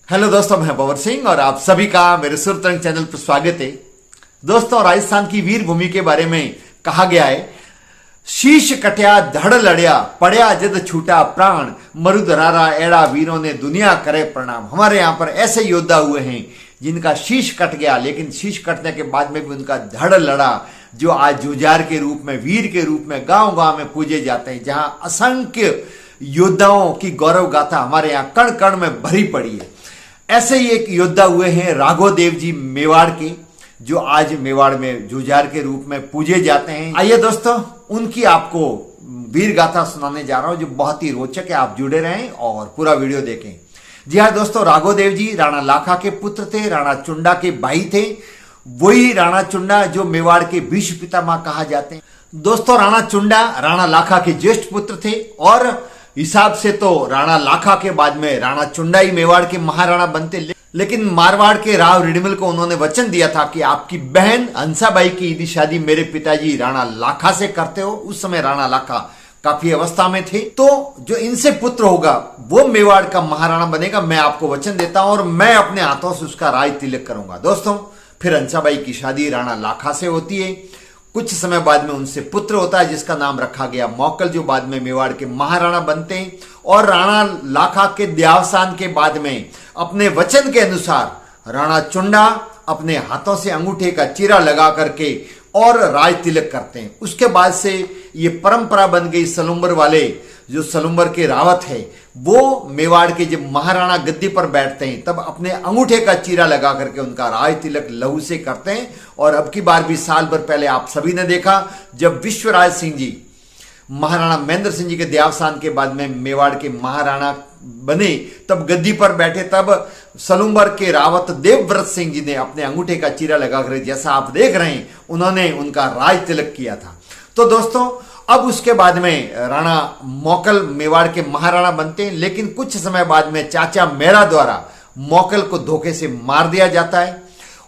Hello दोस्तों, मैं पवन सिंह और आप सभी का मेरे सुरतरंग चैनल पर स्वागत है। दोस्तों, राजस्थान की वीर भूमि के बारे में कहा गया है, शीश कट्या धड़ लड़या पड़या जद छूटा प्राण मरुधरारा एड़ा वीरों ने दुनिया करे प्रणाम। हमारे यहाँ पर ऐसे योद्धा हुए हैं जिनका शीश कट गया, लेकिन शीश कटने के बाद में भी उनका धड़ लड़ा, जो आज जुझार के रूप में, वीर के रूप में गांव गांव में पूजे जाते हैं, जहां असंख्य योद्धाओं की गौरव गाथा हमारे यहाँ कण कण में भरी पड़ी है। ऐसे ही एक योद्धा हुए हैं राघव देव जी मेवाड़ के, जो आज मेवाड़ में जुझार के रूप में पूजे जाते हैं। आइए दोस्तों, उनकी आपको वीर गाथा सुनाने जा रहा हूं, जो बहुत ही रोचक है। आप जुड़े रहें और पूरा वीडियो देखें। जी हाँ दोस्तों, राघव देव जी राणा लाखा के पुत्र थे, राणा चुंडा के भाई थे। वही राणा चुंडा जो मेवाड़ के भीष्म पितामह कहा जाते हैं। दोस्तों, राणा चुंडा राणा लाखा के ज्येष्ठ पुत्र थे और हिसाब से तो राणा लाखा के बाद में राणा चुंडा ही मेवाड़ के महाराणा बनते, लेकिन मारवाड़ के राव रिडमल को उन्होंने वचन दिया था कि आपकी बहन हंसाबाई की यदि शादी मेरे पिताजी राणा लाखा से करते हो। उस समय राणा लाखा काफी अवस्था में थे, तो जो इनसे पुत्र होगा वो मेवाड़ का महाराणा बनेगा, मैं आपको वचन देता हूं और मैं अपने हाथों से उसका राज तिलक करूंगा। दोस्तों, फिर हंसाबाई की शादी राणा लाखा से होती है। कुछ समय बाद में उनसे पुत्र होता है जिसका नाम रखा गया मौकल, जो बाद में मेवाड़ के महाराणा बनते हैं। और राणा लाखा के देहावसान के बाद में अपने वचन के अनुसार राणा चुंडा अपने हाथों से अंगूठे का चीरा लगा करके और राज तिलक करते हैं। उसके बाद से ये परंपरा बन गई, सलुम्बर वाले जो सलुम्बर के रावत है वो मेवाड़ के जब महाराणा गद्दी पर बैठते हैं तब अपने अंगूठे का चीरा लगा करके उनका राज तिलक लहू से करते हैं। और अब की बार भी साल भर पहले आप सभी ने देखा, जब विश्वराज सिंह जी महाराणा महेंद्र सिंह जी के देहावसान के बाद में मेवाड़ के महाराणा बने, तब गद्दी पर बैठे, तब सलुम्बर के रावत देवव्रत सिंह जी ने अपने अंगूठे का चीरा लगाकर, जैसा आप देख रहे हैं, उन्होंने उनका राज तिलक किया था। तो दोस्तों, अब उसके बाद में राणा मौकल मेवाड़ के महाराणा बनते हैं, लेकिन कुछ समय बाद में चाचा मेरा द्वारा मौकल को धोखे से मार दिया जाता है।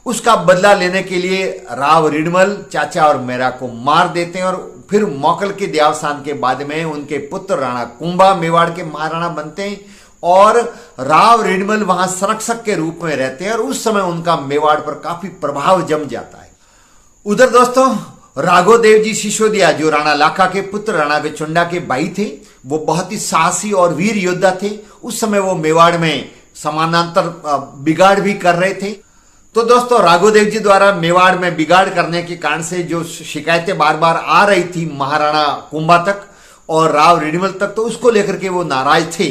उसका बदला लेने के लिए राव रिडमल चाचा और मेरा को मार देते हैं और फिर मौकल के देहावसान के बाद में उनके पुत्र राणा कुंभा मेवाड़ के महाराणा बनते हैं और राव रिडमल वहां संरक्षक के रूप में रहते हैं और उस समय उनका मेवाड़ पर काफी प्रभाव जम जाता है। उधर दोस्तों, राघव देव जी सिसोदिया, जो राणा लाखा के पुत्र राणा के चुंडा के भाई थे, वो बहुत ही साहसी और वीर योद्धा थे। उस समय वो मेवाड़ में समानांतर बिगाड़ भी कर रहे थे। तो दोस्तों, राघव देव जी द्वारा मेवाड़ में बिगाड़ करने के कारण से जो शिकायतें बार बार आ रही थी महाराणा कुंभा तक और राव रिडमल तक, तो उसको लेकर के वो नाराज थे।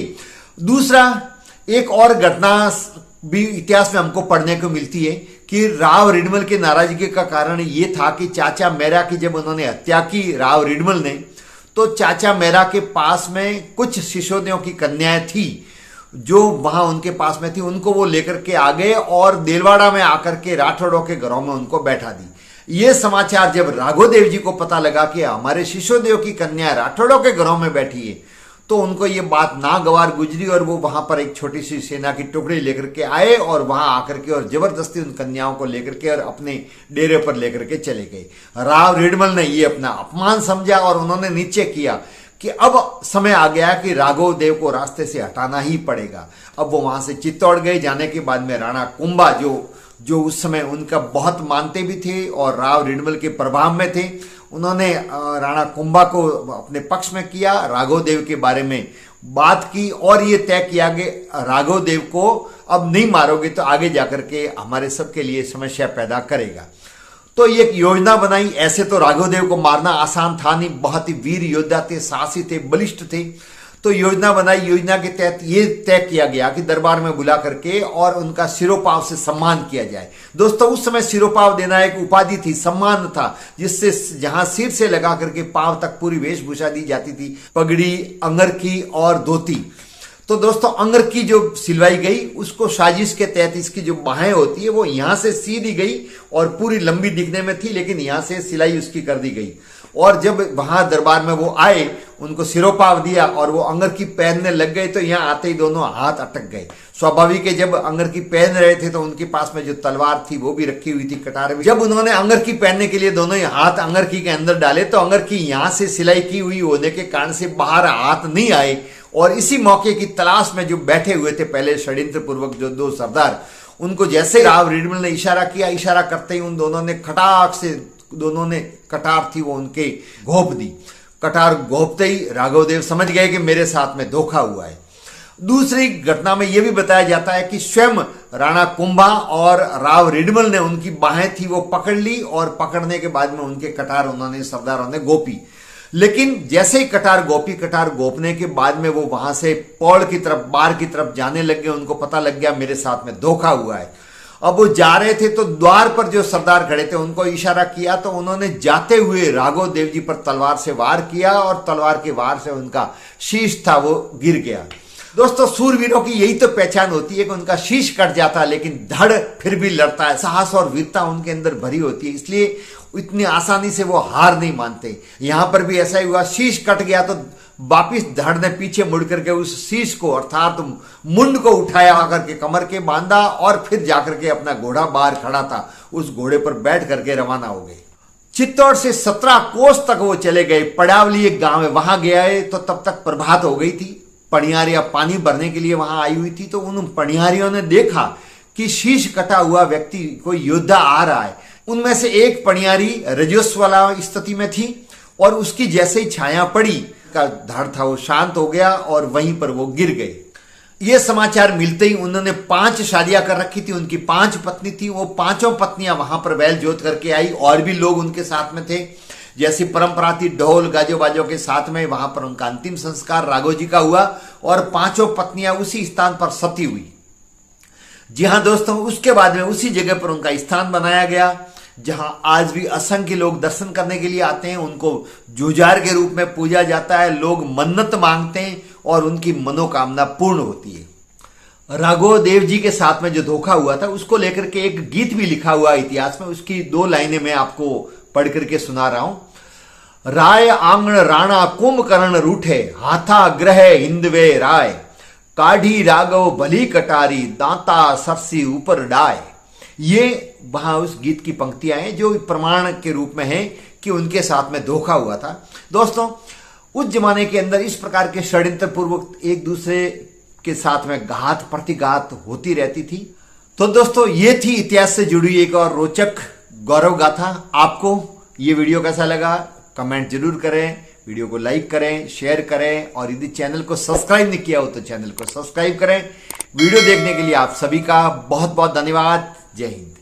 दूसरा, एक और घटना भी इतिहास में हमको पढ़ने को मिलती है कि राव रिडमल के नाराजगी का कारण ये था कि चाचा मेरा की जब उन्होंने हत्या की राव रिडमल ने, तो चाचा मेरा के पास में कुछ सिसोदियों की कन्याएं थी जो वहां उनके पास में थी, उनको वो लेकर के आ गए और देलवाड़ा में आकर के राठौड़ों के घरों में उनको बैठा दी। ये समाचार जब राघव देव जी को पता लगा कि हमारे सिसोदियों की कन्या राठौड़ों के घरों में बैठी है, तो उनको ये बात नागवार गुजरी और वो वहां पर एक छोटी सी सेना की टुकड़ी लेकर के आए और वहां आकर के और जबरदस्ती उन कन्याओं को लेकर के और अपने डेरे पर लेकर के चले गए। राव रिडमल ने ये अपना अपमान समझा और उन्होंने नीचे किया कि अब समय आ गया कि राघव देव को रास्ते से हटाना ही पड़ेगा। अब वो वहां से चित्तौड़ गए। जाने के बाद में राणा कुंभा, जो उस समय उनका बहुत मानते भी थे और राव रिडमल के प्रभाव में थे, उन्होंने राणा कुंभा को अपने पक्ष में किया, राघव देव के बारे में बात की और ये तय किया कि राघव देव को अब नहीं मारोगे तो आगे जाकर के हमारे सबके लिए समस्या पैदा करेगा। तो ये एक योजना बनाई। ऐसे तो राघव देव को मारना आसान था नहीं, बहुत ही वीर योद्धा थे, साहसी थे, बलिष्ठ थे। तो योजना बनाई। योजना के तहत ये तय किया गया कि दरबार में बुला करके और उनका सिरोपाव से सम्मान किया जाए। दोस्तों, उस समय सिरोपाव देना एक उपाधि थी, सम्मान था, जिससे जहां सिर से लगा करके पांव तक पूरी वेशभूषा दी जाती थी, पगड़ी, अंगरखी और धोती। तो दोस्तों, अंगरखी जो सिलवाई गई उसको साजिश के तहत इसकी जो बाहें होती है वो यहां से सीधी गई और पूरी लंबी दिखने में थी, लेकिन यहां से सिलाई उसकी कर दी गई। और जब वहां दरबार में वो आए, उनको सिरोपाव दिया और वो अंगरखी पहनने लग गए, तो यहां आते ही दोनों हाथ अटक गए। स्वाभाविक है, जब अंगरखी पहन रहे थे तो उनके पास में जो तलवार थी वो भी रखी हुई थी कटार में। जब उन्होंने अंगरखी पहनने के लिए दोनों ही हाथ अंगरखी के अंदर डाले, तो अंगरखी यहां से सिलाई की हुई होने के कारण से बाहर हाथ नहीं आए और इसी मौके की तलाश में जो बैठे हुए थे पहले षड्यंत्र पूर्वक जो दो सरदार, उनको जैसे राव रिडमल ने इशारा किया, इशारा करते ही उन दोनों ने खटाक से दोनों ने कटार थी वो उनके घोंप दी। कटार घोंपते ही राघवदेव समझ गए कि मेरे साथ में धोखा हुआ है। दूसरी घटना में यह भी बताया जाता है कि स्वयं राणा कुंभा और राव रिडमल ने उनकी बाहें थी वो पकड़ ली और पकड़ने के बाद में उनके कटार उन्होंने सरदारों ने गोपी। लेकिन जैसे ही कटार गोपने के बाद में वो वहां से पौड़ की तरफ बार की तरफ जाने लग गए। उनको पता लग गया मेरे साथ में धोखा हुआ है। अब वो जा रहे थे तो द्वार पर जो सरदार खड़े थे उनको इशारा किया तो उन्होंने जाते हुए राघव देव जी पर तलवार से वार किया और तलवार के वार से उनका शीश था वो गिर गया। दोस्तों, सूरवीरों की यही तो पहचान होती है कि उनका शीश कट जाता है लेकिन धड़ फिर भी लड़ता है। साहस और वीरता उनके अंदर भरी होती है, इसलिए इतनी आसानी से वो हार नहीं मानते। यहां पर भी ऐसा ही हुआ, शीश कट गया तो वापिस धड़ ने पीछे मुड़ करके उस शीश को अर्थात मुंड को उठाया आकर के कमर के बांधा और फिर जाकर के अपना घोड़ा बाहर खड़ा था उस घोड़े पर बैठ करके रवाना हो गए। चित्तौड़ से 17 कोस तक वो चले गए। पड़ावली एक गांव है, वहां गए तो तब तक प्रभात हो गई थी। पनियारियां पानी भरने के लिए वहां आई हुई थी तो उन पनियारियों ने देखा कि शीश कटा हुआ व्यक्ति कोई योद्धा आ रहा है। उनमें से एक पनियारी रजस्वला स्थिति में थी और उसकी जैसे ही छाया पड़ी का धड़ था वो शांत हो गया और वहीं पर वो गिर गए। ये समाचार मिलते ही उन्होंने 5 शादियां कर रखी थी, उनकी 5 पत्नी थी। वो 5 पत्नियां वहां पर बैल जोत करके आई और भी लोग उनके साथ में थे। जैसी परंपरा थी ढोल गाजो बाजो के साथ में वहां पर उनका अंतिम संस्कार राघव जी का हुआ और 5 पत्नियां उसी स्थान पर सती हुई। जी हां दोस्तों, उसके बाद में उसी जगह पर उनका स्थान बनाया गया जहां आज भी असंख्य लोग दर्शन करने के लिए आते हैं। उनको जुझार के रूप में पूजा जाता है। लोग मन्नत मांगते हैं और उनकी मनोकामना पूर्ण होती है। राघव देव जी के साथ में जो धोखा हुआ था उसको लेकर के एक गीत भी लिखा हुआ इतिहास में, उसकी 2 लाइनें मैं आपको पढ़ करके सुना रहा हूं। राय आंगण राणा कुंभकर्ण रूठे, हाथा ग्रह हिंदवे राय, काढ़ी राघव भली कटारी, दांता सरसी ऊपर डाय। ये वहां उस गीत की पंक्तियां हैं जो प्रमाण के रूप में है कि उनके साथ में धोखा हुआ था। दोस्तों, उस जमाने के अंदर इस प्रकार के षड्यंत्र पूर्वक एक दूसरे के साथ में घात प्रतिघात होती रहती थी। तो दोस्तों, ये थी इतिहास से जुड़ी एक और रोचक गौरव गाथा। आपको ये वीडियो कैसा लगा कमेंट जरूर करें, वीडियो को लाइक करें, शेयर करें और यदि चैनल को सब्सक्राइब नहीं किया हो तो चैनल को सब्सक्राइब करें। वीडियो देखने के लिए आप सभी का बहुत बहुत धन्यवाद। जय हिंद।